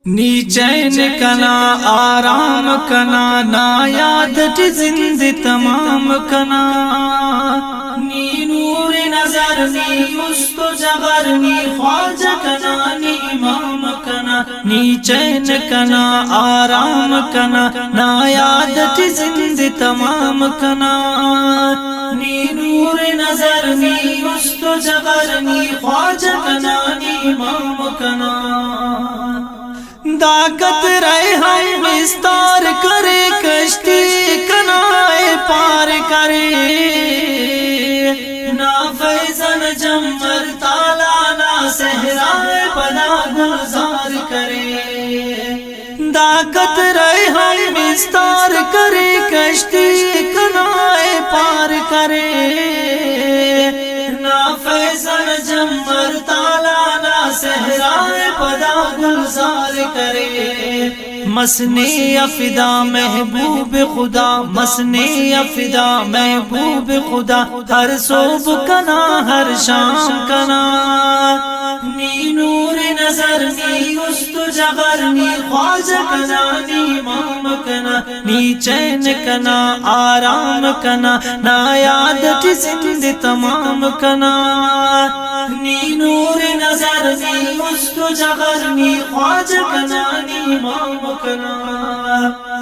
नीचैन कना आराम कना ना याद जिंद तमाम कना नी नूर नजर नी मुस्तो जबर नी ख्वाजा कना नी इमाम कना नीचैन कना आराम कना ना याद जिंद तमाम कना नी नूर नजर नी मुस्तो जबर नी ख्वाजा कना नी इमाम कना दाकत रहे हम विस्तार करे कश्ती कनाए पार करे ना फैजन जम्मर ताला ना सहराए पदा गुलजार करे दाकत रहे हम विस्तार करे कश्ती कनाए पार करे ना फैजन जम्मर ताला ना सहराए पदा गुलजार करे मसने अफिदा महबूब खुदा मसने अफिदा महबूब खुदा हर सोब कना हर शाम कना नी नूर नजर नी उस्तु जबर नी ख्वाजा कना नी इमाम कना नी चैन कना आराम कना ना याद जिंद तमाम कना नी नूर नजर नी उस्तु जबर नी ख्वाजा कना नी इमाम कना।